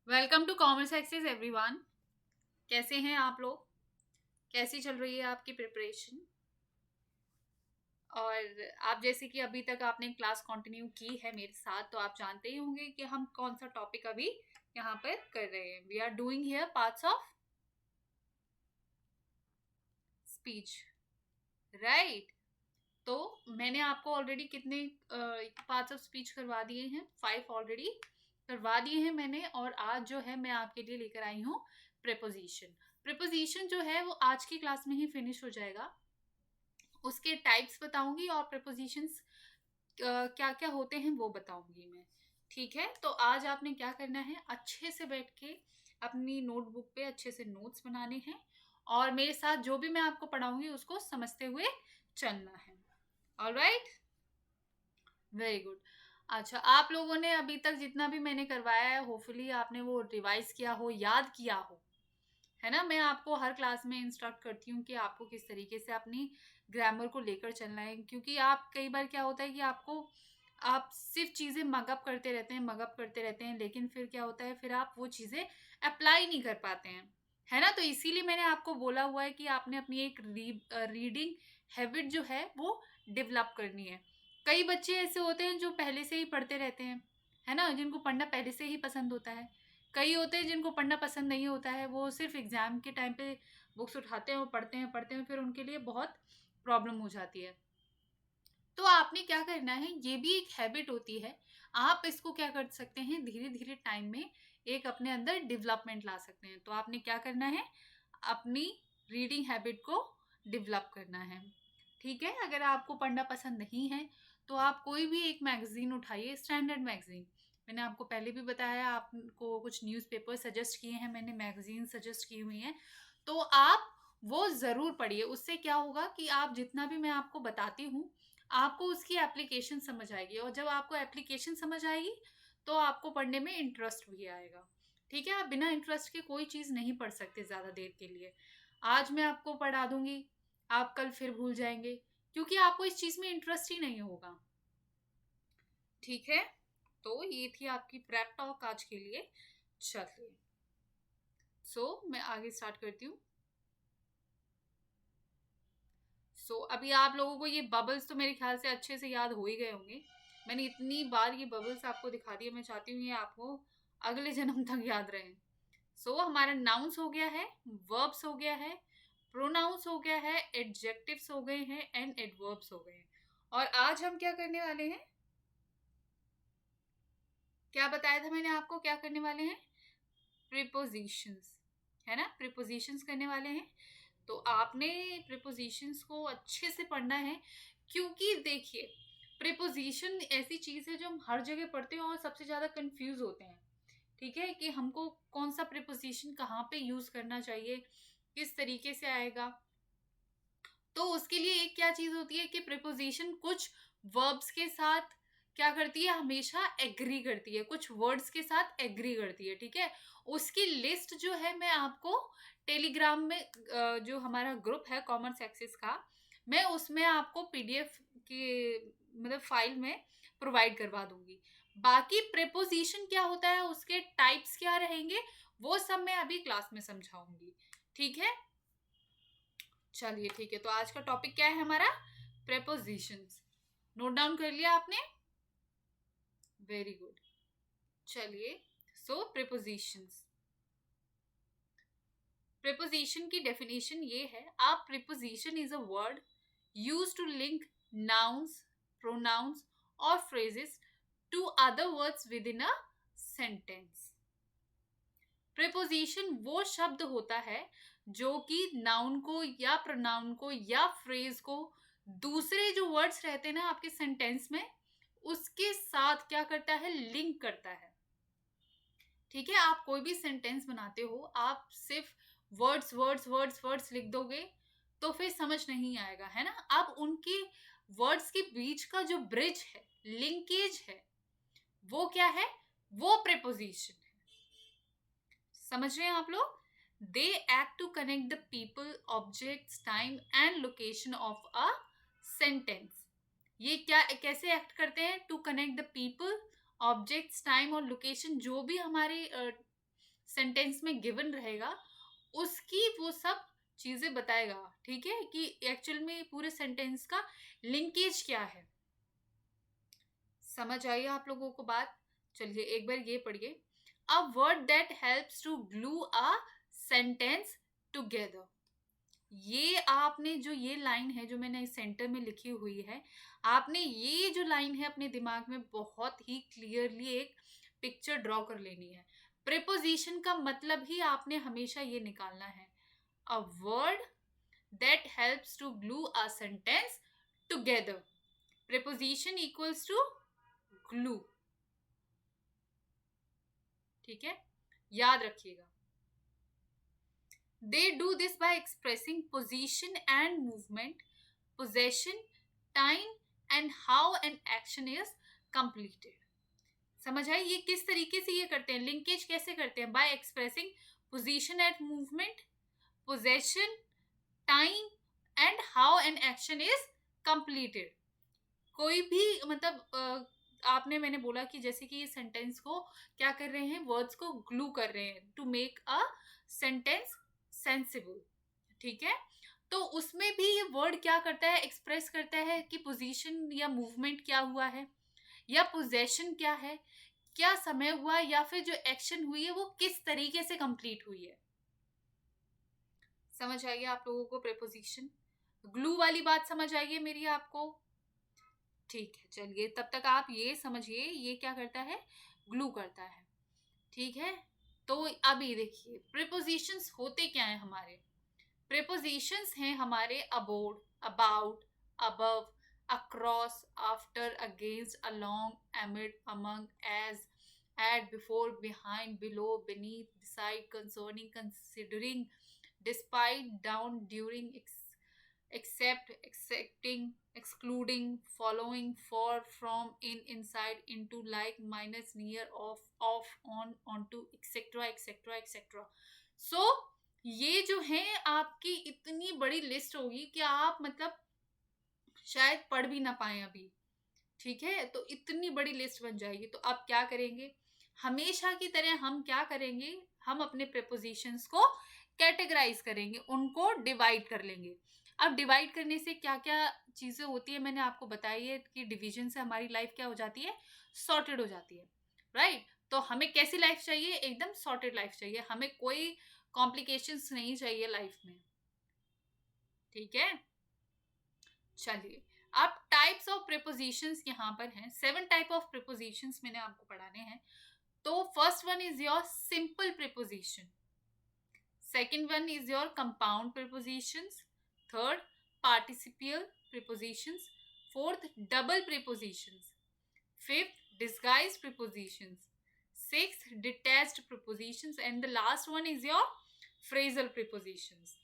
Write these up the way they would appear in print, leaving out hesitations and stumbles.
Welcome to commerce access everyone. कैसे हैं आप लोग? कैसी चल रही है आपकी प्रिपरेशन? और आप जैसे कि अभी तक आपने क्लास कंटिन्यू की है मेरे साथ, तो आप जानते ही होंगे कि हम कौन सा टॉपिक अभी यहाँ पर कर रहे हैं। We are doing here parts of speech, right? तो मैंने आपको ऑलरेडी कितने पार्ट्स ऑफ स्पीच करवा दिए हैं? 5 ऑलरेडी करवा दिए हैं मैंने। और आज जो है मैं आपके लिए लेकर आई हूँ प्रेपोजिशन। प्रेपोजिशन जो है वो आज की क्लास में ही फिनिश हो जाएगा। उसके टाइप्स बताऊंगी और प्रेपोजिशंस क्या क्या होते हैं वो बताऊंगी मैं। ठीक है, तो आज आपने क्या करना है, अच्छे से बैठ के अपनी नोटबुक पे अच्छे से नोट्स बनाने हैं और मेरे साथ जो भी मैं आपको पढ़ाऊंगी उसको समझते हुए चलना है। Alright, very good. अच्छा, आप लोगों ने अभी तक जितना भी मैंने करवाया है होपफुली आपने वो रिवाइज किया हो, याद किया हो, है ना? मैं आपको हर क्लास में इंस्ट्रक्ट करती हूँ कि आपको किस तरीके से अपनी ग्रामर को लेकर चलना है, क्योंकि आप कई बार क्या होता है कि आप सिर्फ चीज़ें मगअप करते रहते हैं, मगअप करते रहते हैं, लेकिन फिर क्या होता है, फिर आप वो चीज़ें अप्लाई नहीं कर पाते हैं, है ना? तो इसीलिए मैंने आपको बोला हुआ है कि आपने अपनी एक रीडिंग हैबिट जो है वो डेवलप करनी है। कई बच्चे ऐसे होते हैं जो पहले से ही पढ़ते रहते हैं, है ना? जिनको पढ़ना पहले से ही पसंद होता है। कई होते हैं जिनको पढ़ना पसंद नहीं होता है, वो सिर्फ एग्जाम के टाइम पे बुक्स उठाते हैं और पढ़ते हैं, फिर उनके लिए बहुत प्रॉब्लम हो जाती है। तो आपने क्या करना है, ये भी एक हैबिट होती है। आप इसको क्या कर सकते हैं, धीरे धीरे टाइम में एक अपने अंदर डेवलपमेंट ला सकते हैं। तो आपने क्या करना है, अपनी रीडिंग हैबिट को डेवलप करना है। ठीक है, अगर आपको पढ़ना पसंद नहीं है तो आप कोई भी एक मैगजीन उठाइए, स्टैंडर्ड मैगजीन। मैंने आपको पहले भी बताया, आपको कुछ न्यूज़पेपर सजेस्ट किए हैं मैंने, मैगजीन सजेस्ट की हुई हैं, तो आप वो ज़रूर पढ़िए। उससे क्या होगा कि आप जितना भी मैं आपको बताती हूँ, आपको उसकी एप्लीकेशन समझ आएगी, और जब आपको एप्लीकेशन समझ आएगी तो आपको पढ़ने में इंटरेस्ट भी आएगा। ठीक है, आप बिना इंटरेस्ट के कोई चीज़ नहीं पढ़ सकते ज़्यादा देर के लिए। आज मैं आपको पढ़ा दूंगी, आप कल फिर भूल जाएंगे, क्योंकि आपको इस चीज़ में इंटरेस्ट ही नहीं होगा। ठीक है, तो ये थी आपकी प्रेप टॉक आज के लिए। चलिए, मैं आगे स्टार्ट करती हूँ। अभी आप लोगों को ये बबल्स तो मेरे ख्याल से अच्छे से याद हो ही गए होंगे। मैंने इतनी बार ये बबल्स आपको दिखा दिए, मैं चाहती हूँ ये आपको अगले जन्म तक याद रहे। हमारा नाउन्स हो गया है, वर्ब्स हो गया है, प्रोनाउंस हो गया है, एडजेक्टिव्स हो गए हैं एंड एडवर्ब्स हो गए हैं। और आज हम क्या करने वाले हैं, क्या बताया था मैंने आपको, क्या करने वाले हैं? प्रीपोजिशंस, है ना? प्रीपोजिशंस करने वाले हैं। तो आपने प्रीपोजिशंस को अच्छे से पढ़ना है, क्योंकि देखिए, प्रीपोजिशन ऐसी चीज है जो हम हर जगह पढ़ते हैं और सबसे ज्यादा कंफ्यूज होते हैं। ठीक है, कि हमको कौन सा प्रीपोजिशन कहाँ पे यूज करना चाहिए, किस तरीके से आएगा। तो उसके लिए एक क्या चीज होती है कि प्रीपोजिशन कुछ वर्ब्स के साथ क्या करती है, हमेशा एग्री करती है, कुछ वर्ड्स के साथ एग्री करती है। ठीक है, उसकी लिस्ट जो है मैं आपको टेलीग्राम में जो हमारा ग्रुप है कॉमर्स एक्सेस का, मैं उसमें आपको पीडीएफ के मतलब फाइल में प्रोवाइड करवा दूंगी। बाकी प्रेपोजिशन क्या होता है, उसके टाइप्स क्या रहेंगे, वो सब मैं अभी क्लास में समझाऊंगी। ठीक है, चलिए ठीक है। तो आज का टॉपिक क्या है हमारा? प्रेपोजिशंस। नोट डाउन कर लिया आपने? Very good. चलिए, प्रेपोजिशंस। प्रेपोजिशन की डेफिनेशन ये है, a preposition is a word use to link nouns, pronouns और phrases to other words within a sentence. Preposition वो शब्द होता है जो कि नाउन को या प्रोनाउन को या फ्रेज को दूसरे जो वर्ड्स रहते हैं ना आपके सेंटेंस में, उसके साथ क्या करता है, लिंक करता है। ठीक है, आप कोई भी सेंटेंस बनाते हो, आप सिर्फ वर्ड्स वर्ड्स वर्ड्स वर्ड्स लिख दोगे तो फिर समझ नहीं आएगा, है ना? अब उनके वर्ड्स के बीच का जो ब्रिज है, लिंकेज है, वो क्या है, वो प्रेपोजिशन है। समझ रहे हैं आप लोग? They act to connect the people, objects, time and location of a sentence. ये क्या कैसे एक्ट करते हैं? To connect the people, objects, time और लोकेशन, जो भी हमारे सेंटेंस में गिवन रहेगा उसकी वो सब चीजें बताएगा, ठीक है, कि एक्चुअल में पूरे सेंटेंस का लिंकेज क्या है। समझ आई आप लोगों को बात? चलिए एक बार ये पढ़िए, a word that helps to glue a sentence together. ये आपने जो ये लाइन है जो मैंने इस सेंटर में लिखी हुई है, आपने ये जो लाइन है अपने दिमाग में बहुत ही क्लियरली एक पिक्चर ड्रॉ कर लेनी है। प्रीपोजिशन का मतलब ही आपने हमेशा ये निकालना है, a word that helps to glue a sentence together. Preposition equals to glue, ठीक है, याद रखिएगा। They do this by expressing position and movement, possession, time and how an action is completed. समझ आई? ये किस तरीके से ये करते हैं, लिंकेज कैसे करते हैं? By expressing position and movement, possession, time and how an action is completed. कोई भी मतलब आपने मैंने बोला कि जैसे कि ये सेंटेंस को क्या कर रहे हैं, वर्ड्स को ग्लू कर रहे हैं to make a sentence sensible, ठीक है। तो उसमें भी ये वर्ड क्या करता है, एक्सप्रेस करता है कि पोजीशन या मूवमेंट क्या हुआ है, या पोजेशन क्या है, क्या समय हुआ, या फिर जो एक्शन हुई है वो किस तरीके से कंप्लीट हुई है। समझ आइए आप लोगों को प्रीपोजिशन, ग्लू वाली बात समझ आइए मेरी आपको? ठीक है, चलिए तब तक आप ये समझिए ये क्या करता है, ग्लू करता है, ठीक है। तो अब ये देखिए प्रीपोजिशंस होते क्या हैं हमारे। प्रीपोजिशंस हैं हमारे aboard, about, above, across, after, against, along, amid, among, as, at, before, behind, below, beneath, beside, concerning, considering, despite, down, during, except, accepting, excluding, following, for, from, in, inside, into, like, minus, near, off, on, onto, etc etc etc। सो ये जो है आपकी इतनी बड़ी list होगी कि आप मतलब शायद पढ़ भी ना पाए अभी, ठीक है। तो इतनी बड़ी लिस्ट बन जाएगी। तो अब क्या करेंगे, हमेशा की तरह हम क्या करेंगे, हम अपने प्रीपोजिशंस को कैटेगराइज करेंगे, उनको डिवाइड कर लेंगे। अब डिवाइड करने से क्या क्या चीजें होती है मैंने आपको बताई है कि डिवीजन से हमारी लाइफ क्या हो जाती है, सॉर्टेड हो जाती है, राइट। तो हमें कैसी लाइफ चाहिए, एकदम सॉर्टेड लाइफ चाहिए, हमें कोई कॉम्प्लिकेशंस नहीं चाहिए लाइफ में, ठीक है। चलिए अब टाइप्स ऑफ प्रीपोजिशंस यहाँ पर हैं, 7 टाइप ऑफ प्रीपोजिशंस मैंने आपको पढ़ाने हैं। तो first one is your simple preposition, second one is your compound prepositions, third participial prepositions, fourth double prepositions, fifth disguised prepositions, sixth detached prepositions and the last one is your phrasal prepositions.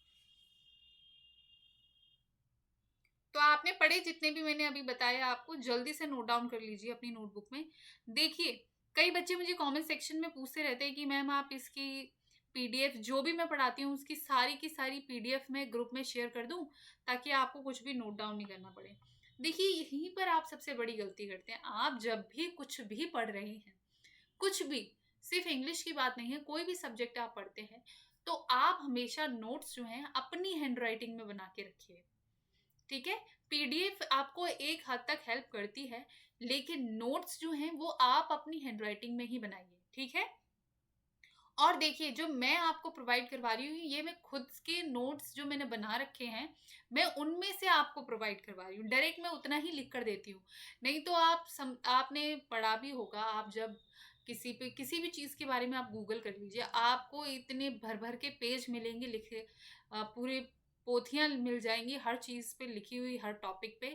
तो आपने पढ़े जितने भी मैंने अभी बताया आपको, जल्दी से नोट डाउन कर लीजिए अपनी नोटबुक में। देखिए कई बच्चे मुझे कमेंट सेक्शन में पूछते रहते हैं कि मैम आप इसकी पीडीएफ जो भी मैं पढ़ाती हूँ उसकी सारी की सारी पीडीएफ मैं ग्रुप में शेयर कर दूं ताकि आपको कुछ भी नोट डाउन नहीं करना पड़े। देखिए यहीं पर आप सबसे बड़ी गलती करते हैं। आप जब भी कुछ भी पढ़ रहे हैं, कुछ भी, सिर्फ इंग्लिश की बात नहीं है, कोई भी सब्जेक्ट आप पढ़ते हैं, तो आप हमेशा नोट्स जो हैं अपनी हैंड राइटिंग में बना के रखिए, ठीक है। पीडीएफ आपको एक हद तक हेल्प करती है, लेकिन नोट्स जो हैं वो आप अपनी हैंडराइटिंग में ही बनाइए, ठीक है। और देखिए जो मैं आपको प्रोवाइड करवा रही हूँ ये मैं खुद के नोट्स जो मैंने बना रखे हैं मैं उनमें से आपको प्रोवाइड करवा रही हूँ, डायरेक्ट मैं उतना ही लिख कर देती हूँ। नहीं तो आपने पढ़ा भी होगा, आप जब किसी भी चीज़ के बारे में आप गूगल कर लीजिए, आपको इतने भर भर के पेज मिलेंगे लिखे, पूरे पोथियां मिल जाएंगी हर चीज़ पे लिखी हुई, हर टॉपिक पे।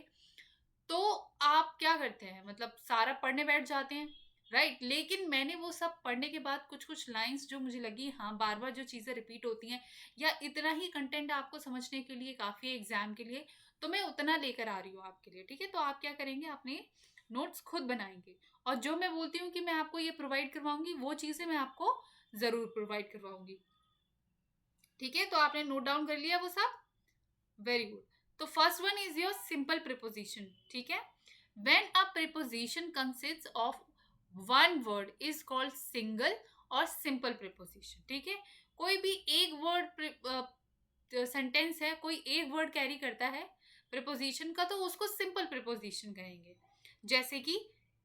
तो आप क्या करते हैं, मतलब सारा पढ़ने बैठ जाते हैं, राइट। लेकिन मैंने वो सब पढ़ने के बाद कुछ कुछ लाइंस जो मुझे लगी, हाँ बार बार जो चीज़ें रिपीट होती हैं या इतना ही कंटेंट आपको समझने के लिए काफ़ी है एग्जाम के लिए, तो मैं उतना लेकर आ रही हूँ आपके लिए, ठीक है। तो आप क्या करेंगे, अपने नोट्स खुद बनाएंगे, और जो मैं बोलती हूँ कि मैं आपको ये प्रोवाइड करवाऊंगी वो चीज़ें मैं आपको ज़रूर प्रोवाइड करवाऊंगी, ठीक है। तो आपने नोट डाउन कर लिया वो सब, वेरी गुड। तो first one is your simple preposition, ठीक है। When a preposition consists of one word is called single और सिंपल प्रीपोजिशन। ठीक है, कोई भी एक वर्ड सेंटेंस है, कोई एक वर्ड कैरी करता है प्रीपोजिशन का, तो उसको सिंपल प्रीपोजिशन कहेंगे। जैसे कि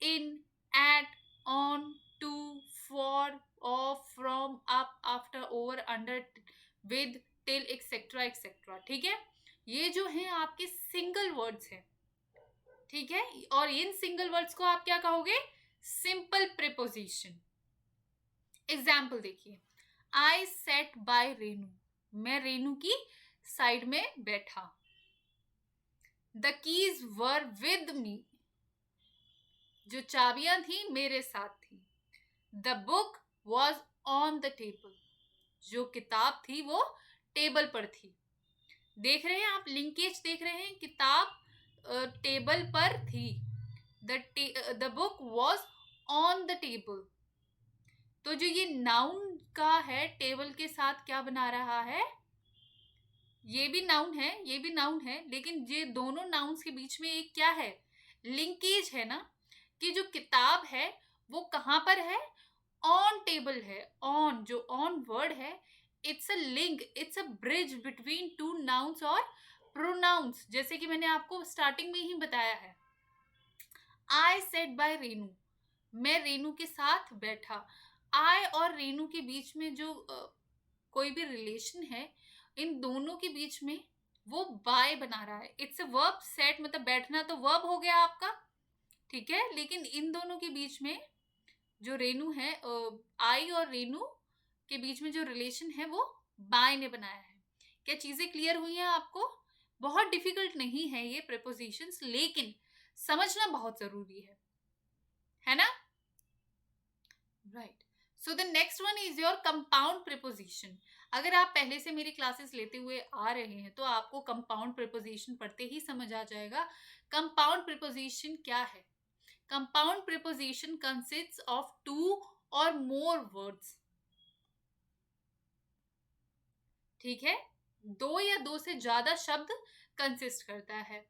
in, at, on, to, for, of, from, up, after, over, under, with, till, etcetera etcetera. ठीक है, ये जो है आपके सिंगल वर्ड्स हैं। ठीक है, और इन सिंगल वर्ड्स को आप क्या कहोगे? Simple preposition. एग्जाम्पल देखिए, आई सेट बाय रेनू, मैं रेनू की साइड में बैठा। The keys were with me, जो चाबियां थी मेरे साथ थी। The book was on the table, जो किताब थी वो टेबल पर थी। देख रहे हैं आप, लिंकेज देख रहे हैं, किताब टेबल पर थी। The book was on the table. तो जो ये नाउन का है, टेबल के साथ क्या बना रहा है? ये भी नाउन है, ये भी नाउन है, लेकिन ये दोनों नाउन्स के बीच में एक क्या है? लिंकेज है ना, कि जो किताब है वो कहां पर है? ऑन टेबल है। ऑन, जो ऑन वर्ड है, it's a link, it's a bridge between two nouns और प्रोनाउंस। जैसे कि मैंने आपको स्टार्टिंग में ही बताया है, आई सेट बाय रेनू, मैं रेनू के साथ बैठा। आई और रेनू के बीच में जो कोई भी रिलेशन है, इन दोनों के बीच में वो बाय बना रहा है। इट्स अ वर्ब, सेट मतलब बैठना तो वर्ब हो गया आपका। ठीक है, लेकिन इन दोनों के बीच में जो रेनू है, आई और रेनू के बीच में जो रिलेशन है वो बाय ने बनाया है। क्या चीजें क्लियर हुई हैं आपको? बहुत डिफिकल्ट नहीं है ये प्रीपोजिशंस, लेकिन समझना बहुत जरूरी है ना? Right. So the next one is your compound preposition. अगर आप पहले से मेरी क्लासेस लेते हुए आ रहे हैं तो आपको कंपाउंड प्रीपोजिशन पढ़ते ही समझ आ जाएगा। कंपाउंड प्रीपोजिशन क्या है? Compound preposition consists of two और मोर वर्ड्स। ठीक है, दो या दो से ज्यादा शब्द कंसिस्ट करता है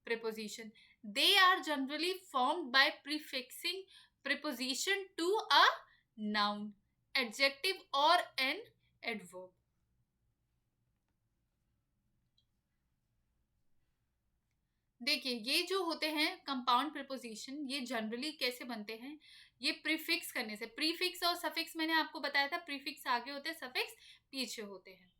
preposition. They are generally formed by prefixing preposition to a noun, adjective or an adverb. देखिए, ये जो होते हैं कंपाउंड प्रीपोजिशन, ये जनरली कैसे बनते हैं? ये प्रीफिक्स करने से। प्रीफिक्स और सफिक्स मैंने आपको बताया था, प्रीफिक्स आगे होते हैं, सफिक्स पीछे होते हैं।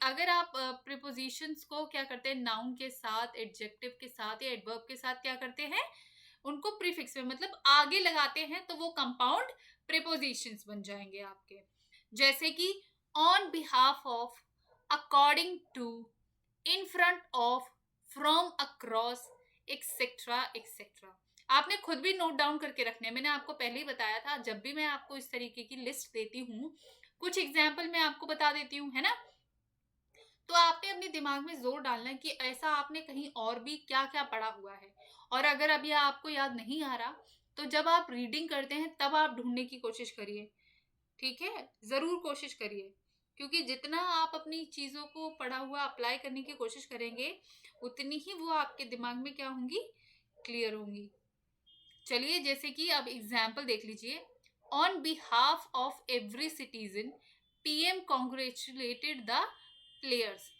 अगर आप प्रीपोजिशंस को क्या करते हैं, नाउन के साथ, एडजेक्टिव के साथ या एडवर्ब के साथ क्या करते हैं, उनको प्रीफिक्स में मतलब आगे लगाते हैं, तो वो कंपाउंड प्रीपोजिशंस बन जाएंगे आपके। जैसे कि on behalf of, according to, in front of, from, across, etcetera etcetera. आपने खुद भी नोट डाउन करके रखने हैं, मैंने आपको पहले ही बताया था। जब भी मैं आपको इस तरीके की लिस्ट देती हूँ, कुछ एग्जाम्पल मैं आपको बता देती हूँ, है ना, तो आपने अपने दिमाग में जोर डालना है कि ऐसा आपने कहीं और भी क्या क्या पढ़ा हुआ है। और अगर अभी आपको याद नहीं आ रहा, तो जब आप रीडिंग करते हैं तब आप ढूंढने की कोशिश करिए। ठीक है, जरूर कोशिश करिए, क्योंकि जितना आप अपनी चीजों को पढ़ा हुआ अप्लाई करने की कोशिश करेंगे, उतनी ही वो आपके दिमाग में क्या होंगी, क्लियर होंगी। चलिए, जैसे कि अब एग्जाम्पल देख लीजिए। On behalf of every citizen, PM congratulated the players.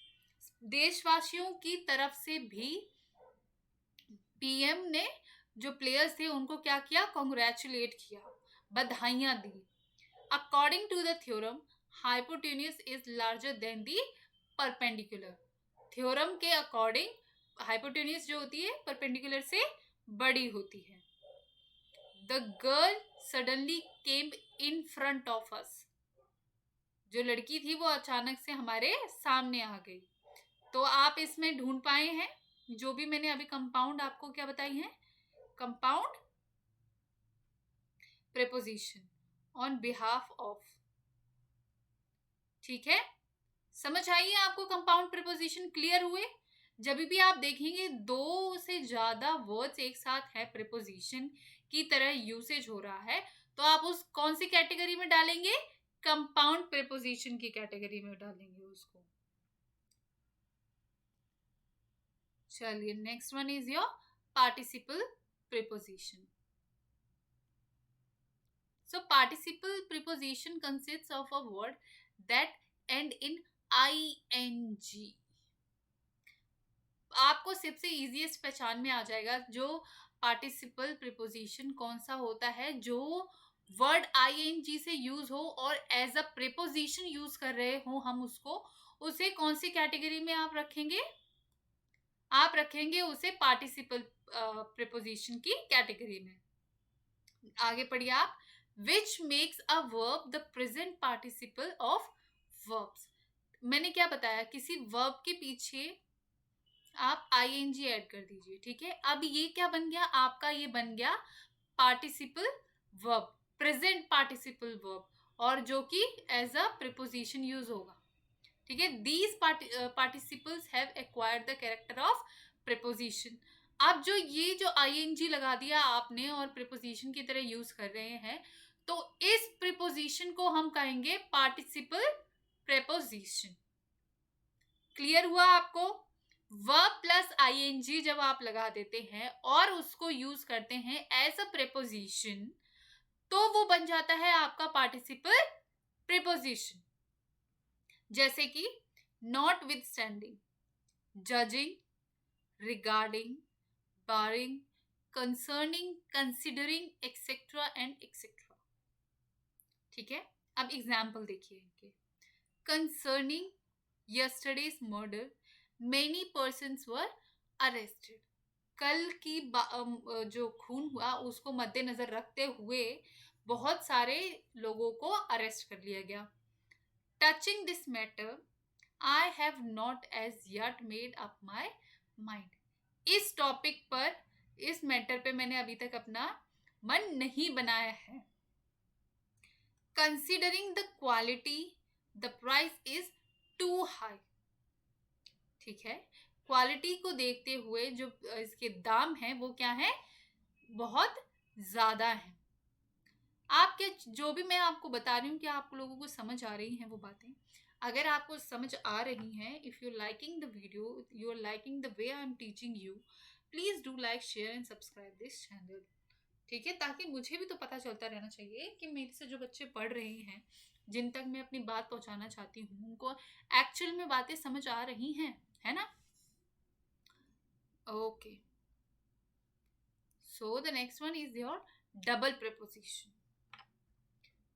देशवासियों की तरफ से भी पीएम ने जो प्लेयर्स थे उनको क्या किया, कॉन्ग्रेचुलेट किया, बधाइयां दी। According to the theorem, hypotenuse is larger than the perpendicular. Theorem के अकॉर्डिंग हाइपोटेन्यूज जो होती है परपेंडिकुलर से बड़ी होती है। The girl suddenly came in front of us, जो लड़की थी वो अचानक से हमारे सामने आ गई। तो आप इसमें ढूंढ पाए हैं जो भी मैंने अभी कंपाउंड आपको क्या बताई है, compound preposition on behalf of. ठीक है, समझ आइए आपको कंपाउंड प्रीपोजिशन क्लियर हुए? जब भी आप देखेंगे दो से ज्यादा वर्ड्स एक साथ है, प्रीपोजिशन की तरह यूसेज हो रहा है, तो आप उस कौन सी कैटेगरी में डालेंगे, कंपाउंड प्रीपोजिशन की कैटेगरी में डालेंगे उसको। चलिए, next one is your participle preposition. So participle preposition consists of a word that end in ing. आपको सबसे इजीएस्ट पहचान में आ जाएगा जो पार्टिसिपल प्रीपोजिशन कौन सा होता है जो वर्ड ing से यूज हो और एज अ प्रीपोजिशन यूज कर रहे हो हम उसको, उसे कौन सी कैटेगरी में आप रखेंगे? आप रखेंगे उसे पार्टिसिपल प्रीपोजिशन की कैटेगरी में। आगे पढ़िए आप। Which makes a verb the present participle of verbs. मैंने क्या बताया, किसी वर्ब के पीछे आप ing ऐड कर दीजिए, ठीक है। अब ये क्या बन गया आपका, ये बन गया participle verb, present participle verb, और जो कि एज अ प्रीपोजिशन यूज होगा, ठीक है। These participles have acquired the character of preposition. अब जो ये जो ing लगा दिया आपने और प्रीपोजिशन की तरह यूज कर रहे हैं, तो इस प्रीपोजिशन को हम कहेंगे पार्टिसिपल प्रीपोजिशन। क्लियर हुआ आपको? वर्ब प्लस ing जब आप लगा देते हैं और उसको यूज करते हैं एज अ प्रीपोजिशन, तो वो बन जाता है आपका पार्टिसिपल प्रीपोजिशन। जैसे कि notwithstanding, judging, regarding, barring, concerning, considering, etcetera and etcetera, ठीक है। अब एग्जाम्पल देखिए इनके। Concerning yesterday's murder many persons were arrested. कल की जो खून हुआ उसको मद्देनजर रखते हुए बहुत सारे लोगों को अरेस्ट कर लिया गया। Touching this matter I have not as yet made up my mind. इस टॉपिक पर, इस मैटर पे मैंने अभी तक अपना मन नहीं बनाया है। Considering the quality the price is too high, ठीक है। क्वालिटी को देखते हुए जो इसके दाम हैं वो क्या है, बहुत ज्यादा है। आपके जो भी मैं आपको बता रही हूँ कि आप लोगों को समझ आ रही हैं वो बातें? अगर आपको समझ आ रही हैं, if you liking the video, you are liking the way I am teaching you, please do like, share and subscribe this channel, ठीक है। ताकि मुझे भी तो पता चलता रहना चाहिए कि मेरे से जो बच्चे पढ़ रहे हैं, जिन तक मैं अपनी बात पहुंचाना चाहती हूँ, उनको एक्चुअल में बातें समझ आ रही हैं, है ना। Okay, so the next one is your double preposition.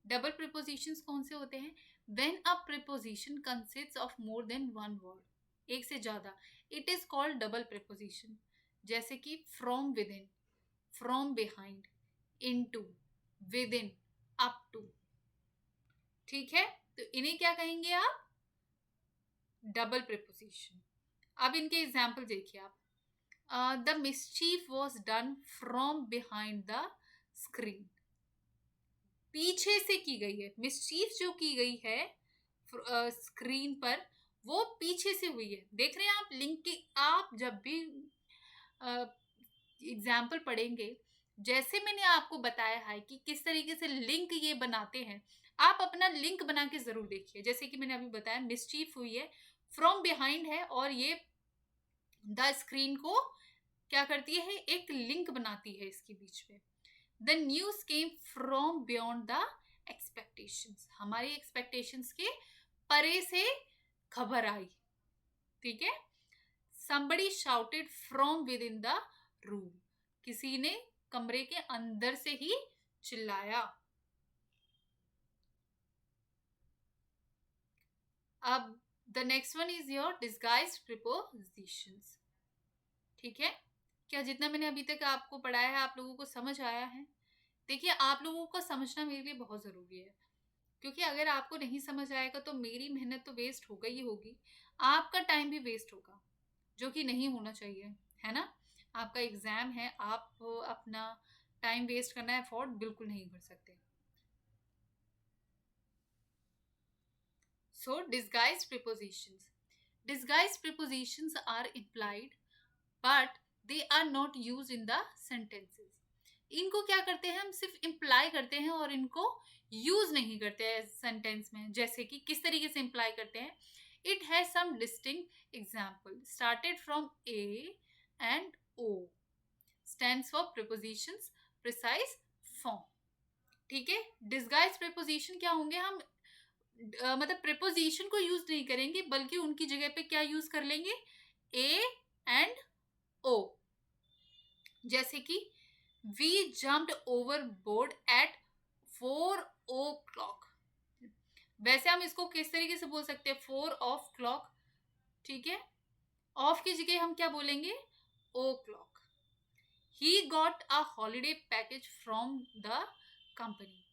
Double prepositions कौन से होते हैं? When a preposition consists of more than one word, एक से ज्यादा, it is called double preposition. जैसे कि from within, from behind, into, within, up to, ठीक है। तो इन्हें क्या कहेंगे आप? Double preposition. अब इनके एग्जाम्पल देखिए आप। The mischief was done from behind the screen. पीछे से की गई है मिसचीफ, जो की गई है स्क्रीन पर, वो पीछे से हुई है। देख रहे हैं आप लिंक की, आप जब भी एग्जाम्पल पढ़ेंगे, जैसे मैंने आपको बताया है कि किस तरीके से लिंक ये बनाते हैं, आप अपना लिंक बना के जरूर देखिए। जैसे कि मैंने अभी बताया, मिसचीफ हुई है, फ्रॉम बिहाइंड है, और ये द स्क्रीन को क्या करती है, एक लिंक बनाती है इसके बीच में। The news came from beyond the expectations, हमारी एक्सपेक्टेशंस के परे से खबर आई, ठीक है। somebody shouted from within the room, किसी ने कमरे के अंदर से ही चिल्लाया। अब the next one is your disguised prepositions, ठीक है। क्या जितना मैंने अभी तक आपको पढ़ाया है आप लोगों को समझ आया है? देखिए, आप लोगों को समझना मेरे लिए बहुत जरूरी है, क्योंकि अगर आपको नहीं समझ आएगा तो मेरी मेहनत तो वेस्ट होगा ही होगी, आपका टाइम भी वेस्ट होगा, जो कि नहीं होना चाहिए, है ना। आपका एग्जाम है, आप अपना टाइम वेस्ट करना अफोर्ड बिल्कुल नहीं कर सकते। So disguised prepositions. Disguised prepositions are implied but they are not use in the sentences. इनको क्या करते हैं, हम सिर्फ इम्प्लाई करते हैं और इनको यूज नहीं करते हैं सेंटेंस में। जैसे कि किस तरीके से इम्प्लाई करते हैं? It has some distinct example, started from A and O, stands for prepositions precise form. ठीक है। डिस्गाइज प्रीपोजिशन क्या होंगे, हम मतलब प्रीपोजिशन को यूज नहीं करेंगे बल्कि उनकी जगह पे क्या यूज कर लेंगे, ए एंड ओ। जैसे कि we jumped over board at 4 o'clock। वैसे हम इसको किस तरीके से बोल सकते हैं, 4 o'clock, ठीक है। ऑफ की जगह हम क्या बोलेंगे, o'clock. He got a holiday package from the company.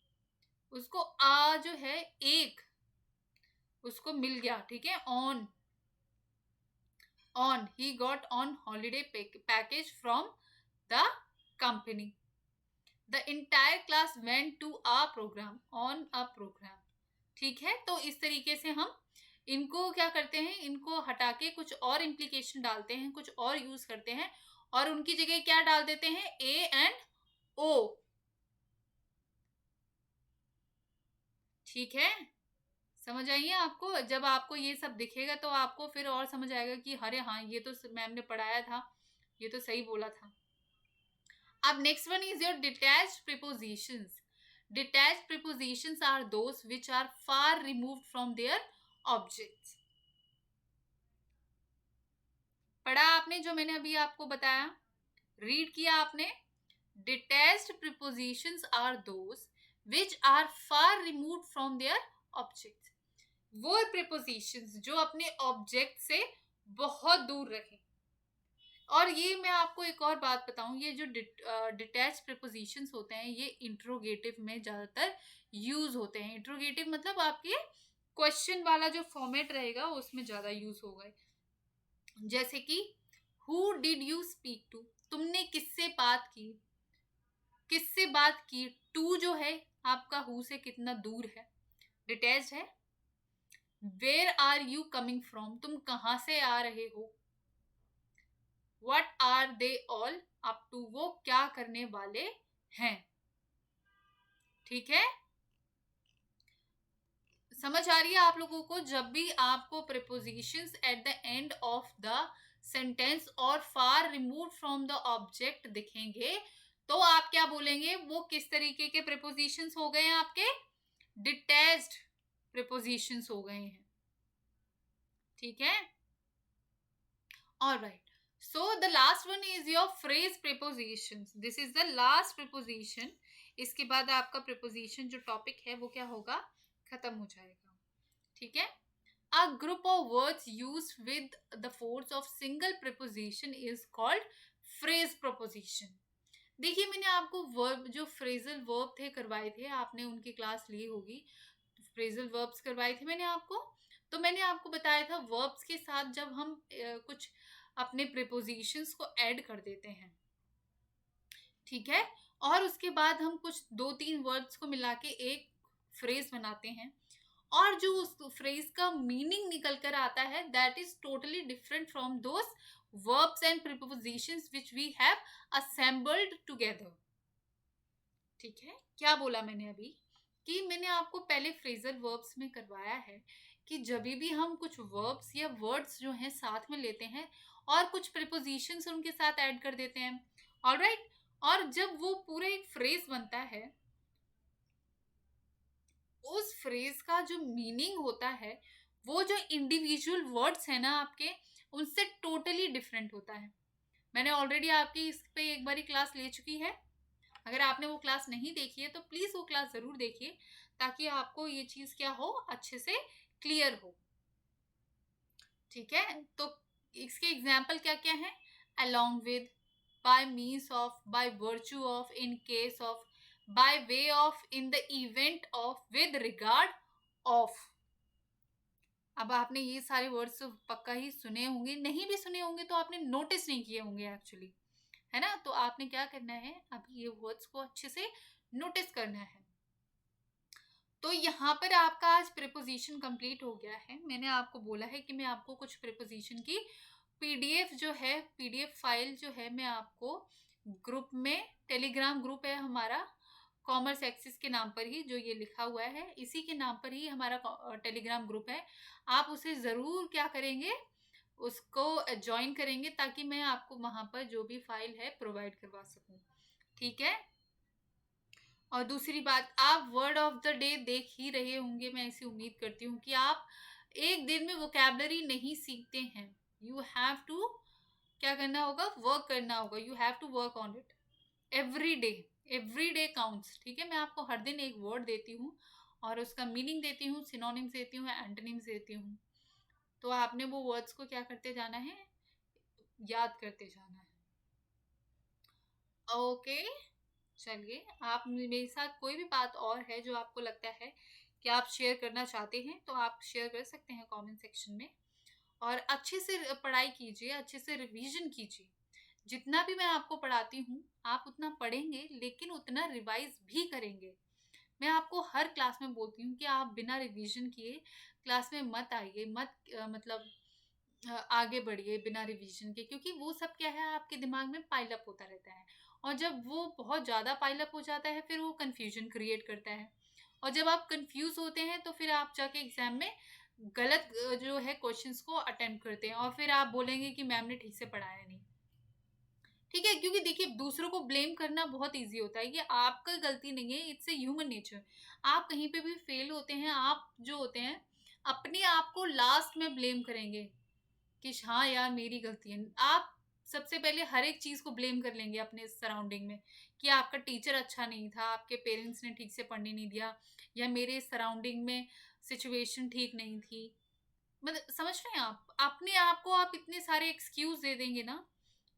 उसको आ जो है एक उसको मिल गया, ठीक है। On he got on holiday package from the company. The entire class went to a programme, on a programme, ठीक है। तो इस तरीके से हम इनको क्या करते हैं, इनको हटा के कुछ और इम्प्लीकेशन डालते हैं, कुछ और यूज करते हैं और उनकी जगह क्या डाल देते हैं, ए एंड ओ, ठीक है। समझ आइए आपको, जब आपको ये सब दिखेगा तो आपको फिर और समझ आएगा कि अरे हाँ ये तो मैम ने पढ़ाया था, ये तो सही बोला था। अब next one is your detached prepositions. Detached prepositions are those which are far removed from their objects. पढ़ा आपने जो मैंने अभी आपको बताया, रीड किया आपने। Detached prepositions are those which are far removed from their objects. वो प्रीपोजिशंस जो अपने ऑब्जेक्ट से बहुत दूर रखें। और ये मैं आपको एक और बात बताऊं, ये जो डिटैच प्रीपोजिशंस होते हैं ये इंट्रोगेटिव में ज्यादातर यूज होते हैं। इंट्रोगेटिव मतलब आपके क्वेश्चन वाला जो फॉर्मेट रहेगा उसमें ज्यादा यूज होगा। जैसे कि who did you speak to, तुमने किससे बात की, किससे बात की। टू जो है आपका हु से कितना दूर है, डिटैच है। Where are you coming from, तुम कहां से आ रहे हो। What are they all up to, वो क्या करने वाले हैं, ठीक है। समझ आ रही है आप लोगों को, जब भी आपको prepositions at the end of the sentence और फार रिमूव फ्रॉम द ऑब्जेक्ट दिखेंगे तो आप क्या बोलेंगे, वो किस तरीके के प्रीपोजिशंस हो गए हैं, आपके डिटैच्ड प्रीपोजिशंस हो गए हैं, ठीक है। Alright, so the last one is your phrase prepositions. This is the last preposition. इसके बाद आपका preposition जो टॉपिक है वो क्या होगा, खत्म हो जाएगा, ठीक है। A group of words used with the force of single preposition is called phrase preposition. देखिए मैंने आपको वर्ब जो फ्रेजल वर्ब थे करवाए थे, आपने उनकी क्लास ली होगी, फ्रेजल वर्ब्स करवाए थे मैंने आपको। तो मैंने आपको बताया था वर्ब्स के साथ जब हम कुछ अपने प्रीपोजिशंस को ऐड कर देते हैं, ठीक है, और उसके बाद हम कुछ 2-3 वर्ड्स को मिला के एक फ्रेज बनाते हैं और जो उस फ्रेज का मीनिंग निकल कर आता है that is totally different from those verbs and prepositions which we have assembled together, ठीक है। क्या बोला मैंने अभी, कि मैंने आपको पहले फ्रेजल वर्ब्स में करवाया है कि जब भी हम कुछ वर्ब्स या वर्ड्स जो हैं साथ में लेते हैं और कुछ प्रीपोजिशंस उनके साथ ऐड कर देते हैं, ऑलराइट, और जब वो पूरा एक फ्रेज बनता है उस फ्रेज का जो मीनिंग होता है वो जो इंडिविजुअल वर्ड्स है ना आपके, उनसे टोटली डिफरेंट होता है। मैंने ऑलरेडी आपकी इस पे एक बारी क्लास ले चुकी है, अगर आपने वो क्लास नहीं देखी है तो प्लीज वो क्लास जरूर देखिए ताकि आपको ये चीज क्या हो, अच्छे से क्लियर हो, ठीक है। तो इसके एग्जाम्पल क्या क्या है, along with, by means of, by virtue of, in case of, by way of, in the event of, with regard of। अब आपने ये सारे वर्ड्स पक्का ही सुने होंगे, नहीं भी सुने होंगे तो आपने नोटिस नहीं किए होंगे एक्चुअली, है ना। तो आपने क्या करना है, अभी ये वर्ड्स को अच्छे से नोटिस करना है। तो यहाँ पर आपका आज प्रीपोजिशन कंप्लीट हो गया है। मैंने आपको बोला है कि मैं आपको कुछ प्रीपोजिशन की पीडीएफ जो है, पीडीएफ फाइल जो है मैं आपको ग्रुप में, टेलीग्राम ग्रुप है हमारा कॉमर्स एक्सिस के नाम पर ही, जो ये लिखा हुआ है इसी के नाम पर ही हमारा टेलीग्राम ग्रुप है। आप उसे ज़रूर क्या करेंगे, उसको ज्वाइन करेंगे ताकि मैं आपको वहाँ पर जो भी फाइल है प्रोवाइड करवा सकूँ, ठीक है। और दूसरी बात, आप वर्ड ऑफ द डे देख ही रहे होंगे, मैं ऐसी उम्मीद करती हूँ कि आप एक दिन में वोकैबलरी नहीं सीखते हैं। यू हैव टू क्या करना होगा, वर्क करना होगा। You have to work on it every day. Every day counts, ठीक है। मैं आपको हर दिन एक वर्ड देती हूँ और उसका मीनिंग देती हूँ, सिनोनिम्स देती हूँ, एंटोनिम्स देती हूँ। तो आपने वो वर्ड्स को क्या करते जाना है, याद करते जाना है। ओके, चलिए, आप मेरे साथ कोई भी बात और है जो आपको लगता है कि आप शेयर करना चाहते हैं, तो आप शेयर कर सकते हैं कमेंट सेक्शन में। और अच्छे से पढ़ाई कीजिए, अच्छे से रिवीजन कीजिए। जितना भी मैं आपको पढ़ाती हूँ, आप उतना पढ़ेंगे लेकिन उतना रिवाइज भी करेंगे। मैं आपको हर क्लास में बोलती हूँ कि आप बिना रिवीजन किए क्लास में मत आइए, मत मतलब आगे बढ़िए बिना रिवीजन के, क्योंकि वो सब क्या है, आपके दिमाग में पाइल अप होता रहता है। और जब वो बहुत ज़्यादा पाइल अप हो जाता है, फिर वो कंफ्यूजन क्रिएट करता है। और जब आप कंफ्यूज होते हैं तो फिर आप जाके एग्जाम में गलत जो है क्वेश्चंस को अटेम्प्ट करते हैं, और फिर आप बोलेंगे कि मैम ने ठीक से पढ़ाया नहीं। ठीक है, क्योंकि देखिए, दूसरों को ब्लेम करना बहुत इजी होता है, ये आपका गलती नहीं है, इट्स ए ह्यूमन नेचर। आप कहीं पे भी फेल होते हैं, आप जो होते हैं अपने आप को लास्ट में ब्लेम करेंगे कि हाँ यार मेरी गलती है। आप सबसे पहले हर एक चीज को ब्लेम कर लेंगे अपने सराउंडिंग में, कि आपका टीचर अच्छा नहीं था, आपके पेरेंट्स ने ठीक से पढ़ने नहीं दिया, या मेरे सराउंडिंग में सिचुएशन ठीक नहीं थी। मतलब समझ रहे हैं आप, अपने आप को आप इतने सारे एक्सक्यूज दे देंगे ना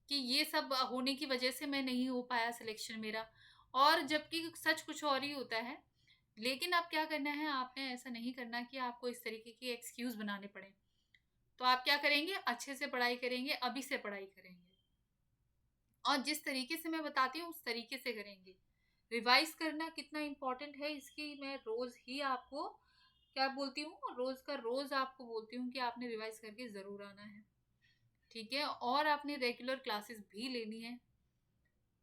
कि ये सब होने की वजह से मैं नहीं हो पाया सिलेक्शन मेरा, और जबकि सच कुछ और ही होता है। लेकिन अब क्या करना है, आपने ऐसा नहीं करना कि आपको इस तरीके के एक्सक्यूज बनाने पड़े। तो आप क्या करेंगे, अच्छे से पढ़ाई करेंगे, अभी से पढ़ाई करेंगे, और जिस तरीके से मैं बताती हूँ उस तरीके से करेंगे। रिवाइज करना कितना इम्पोर्टेंट है, इसकी मैं रोज ही आपको क्या बोलती हूँ, रोज का रोज आपको बोलती हूँ कि आपने रिवाइज करके जरूर आना है। ठीक है, और आपने रेगुलर क्लासेस भी लेनी है।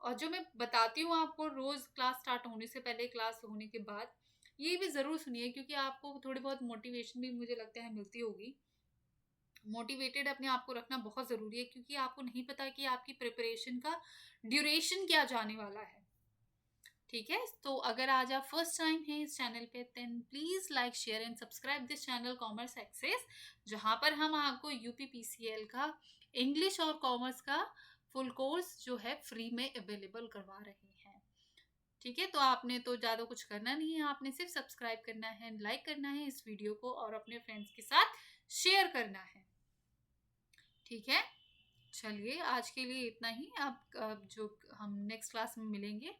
और जो मैं बताती हूँ आपको रोज, क्लास स्टार्ट होने से पहले, क्लास होने के बाद, ये भी जरूर सुनिए, क्योंकि आपको थोड़ी बहुत मोटिवेशन भी मुझे लगता है मिलती होगी। मोटिवेटेड अपने आप को रखना बहुत ज़रूरी है, क्योंकि आपको नहीं पता कि आपकी प्रिपरेशन का ड्यूरेशन क्या जाने वाला है। ठीक है, तो अगर आज आप फर्स्ट टाइम हैं इस चैनल पे, then please like share and subscribe this channel commerce access, जहाँ पर हम आपको यूपीपीसीएल का इंग्लिश और कॉमर्स का फुल कोर्स जो है फ्री में अवेलेबल करवा रहे हैं। ठीक है, तो आपने तो ज़्यादा कुछ करना नहीं है, आपने सिर्फ सब्सक्राइब करना है, लाइक करना है इस वीडियो को, और अपने फ्रेंड्स के साथ शेयर करना है। ठीक है, चलिए आज के लिए इतना ही। अब जो हम नेक्स्ट क्लास में मिलेंगे,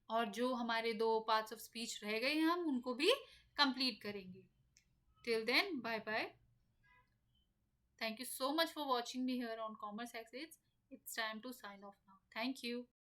और जो हमारे 2 पार्ट्स ऑफ स्पीच रह गए हैं हम उनको भी कंप्लीट करेंगे। Till then, bye bye. Thank you so much for watching me here on Commerce Exits. It's time to sign off now. Thank you.